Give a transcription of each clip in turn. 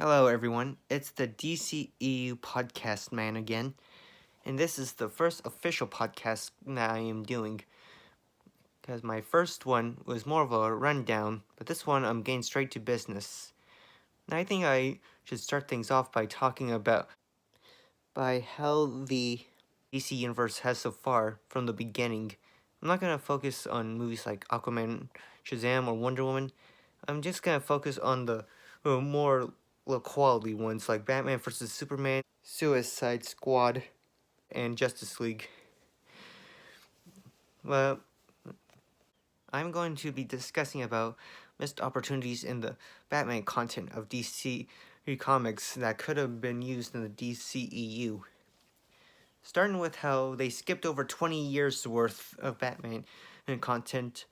Hello, everyone. It's the DCEU Podcast Man again, and this is the first official podcast that I am doing. Because my first one was more of a rundown, but this one I'm getting straight to business. And I think I should start things off by talking about by how the DC universe has so far from the beginning. I'm not gonna focus on movies like Aquaman, Shazam, or Wonder Woman. I'm just gonna focus on the more low quality ones like Batman vs Superman, Suicide Squad, and Justice League. Well, I'm going to be discussing about missed opportunities in the Batman content of DC comics that could have been used in the DCEU. Starting with how they skipped over 20 years worth of Batman and content.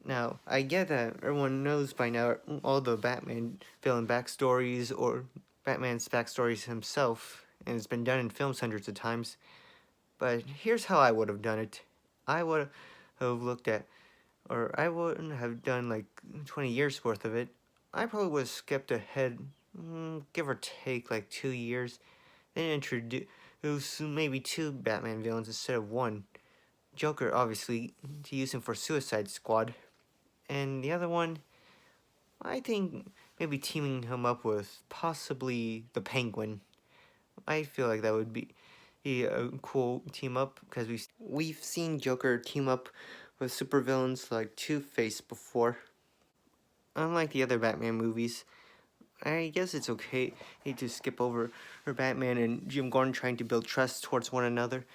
Now, I get that everyone knows by now all the Batman villain backstories or Batman's backstories himself, and it's been done in films hundreds of times. But here's how I would have done it. I would have looked at, or I wouldn't have done like 20 years worth of it. I probably would have skipped ahead, give or take like 2 years, then introduce maybe 2 Batman villains instead of 1. Joker, obviously, to use him for Suicide Squad. And the other one, I think maybe teaming him up with possibly the Penguin. I feel like that would be a cool team up because we've seen Joker team up with supervillains like Two-Face before. Unlike the other Batman movies, I guess it's okay to skip over Batman and Jim Gordon trying to build trust towards one another.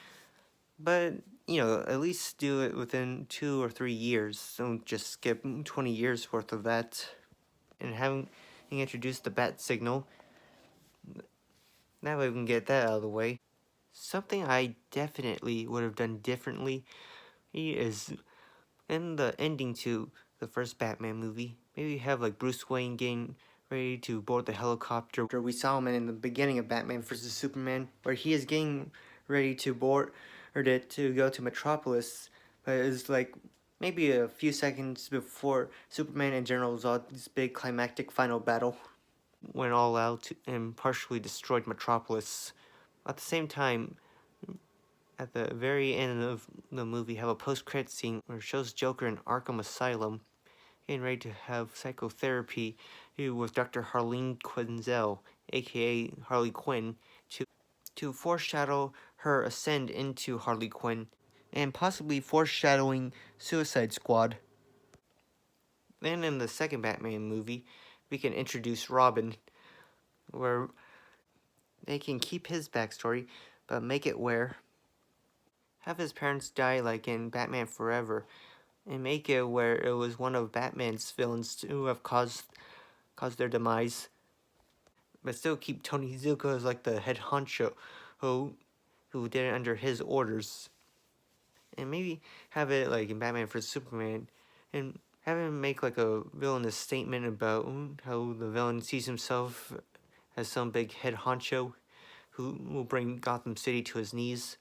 But, at least do it within 2 or 3 years. Don't just skip 20 years worth of that. And having introduced the bat signal, that way we can get that out of the way. Something I definitely would have done differently is in the ending to the first Batman movie, maybe have like Bruce Wayne getting ready to board the helicopter. We saw him in the beginning of Batman vs Superman, where he is getting ready to board it to go to Metropolis, but it's like maybe a few seconds before Superman and General Zod's big climactic final battle went all out and partially destroyed Metropolis. At the same time, at the very end of the movie, have a post-credit scene where it shows Joker in Arkham Asylum getting ready to have psychotherapy with Dr. Harleen Quinzel, aka Harley Quinn, to foreshadow her ascend into Harley Quinn, and possibly foreshadowing Suicide Squad. Then in the second Batman movie, we can introduce Robin, where they can keep his backstory, but make it where have his parents die like in Batman Forever, and make it where it was one of Batman's villains who have caused their demise, but still keep Tony Zuko as like the head honcho who did it under his orders, and maybe have it like in Batman vs Superman, and have him make like a villainous statement about how the villain sees himself as some big head honcho who will bring Gotham City to his knees,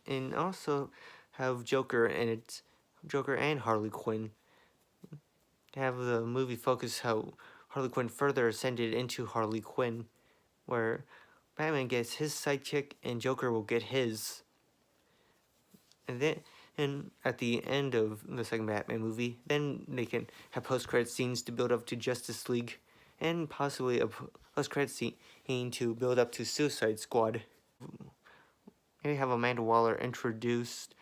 and also have Joker and Harley Quinn. Have the movie focus how Harley Quinn further ascended into Harley Quinn, where Batman gets his sidekick and Joker will get his. And at the end of the second Batman movie, then they can have post-credit scenes to build up to Justice League, and possibly a post-credit scene to build up to Suicide Squad. Maybe have Amanda Waller introduced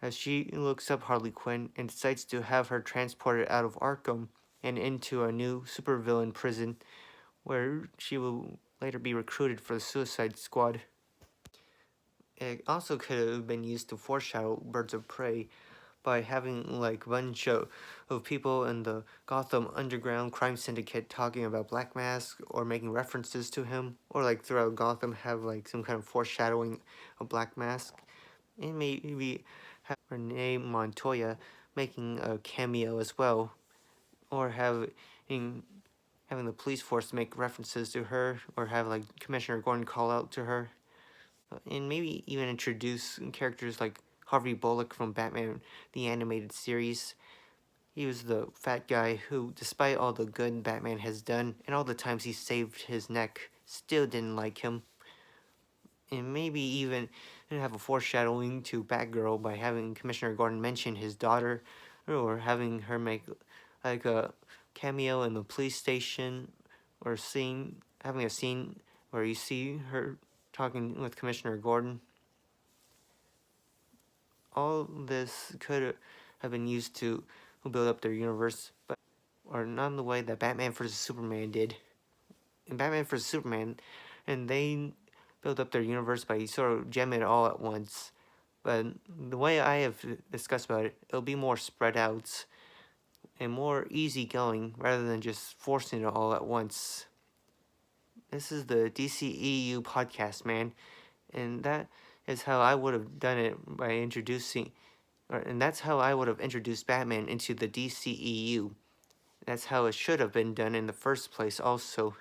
as she looks up Harley Quinn and decides to have her transported out of Arkham and into a new supervillain prison where she will later be recruited for the Suicide Squad. It also could have been used to foreshadow Birds of Prey by having like a bunch of people in the Gotham underground crime syndicate talking about Black Mask or making references to him, or like throughout Gotham have like some kind of foreshadowing of Black Mask, and maybe have Renee Montoya making a cameo as well, or having the police force make references to her, or have like Commissioner Gordon call out to her, and maybe even introduce characters like Harvey Bullock from Batman the Animated Series, He was the fat guy who, despite all the good Batman has done and all the times he saved his neck, still didn't like him. And maybe even have a foreshadowing to Batgirl by having Commissioner Gordon mention his daughter, or having her make like a cameo in the police station, or having a scene where you see her talking with Commissioner Gordon. All this could have been used to build up their universe, or not in the way that Batman vs Superman did. In Batman vs Superman, and they built up their universe by sort of jamming it all at once. But the way I have discussed about it, it'll be more spread out and more easygoing rather than just forcing it all at once. This is the DCEU Podcast Man, and that is how I would have done it by and that's how I would have introduced Batman into the DCEU. That's how it should have been done in the first place also.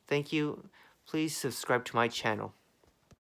Thank you. Please subscribe to my channel.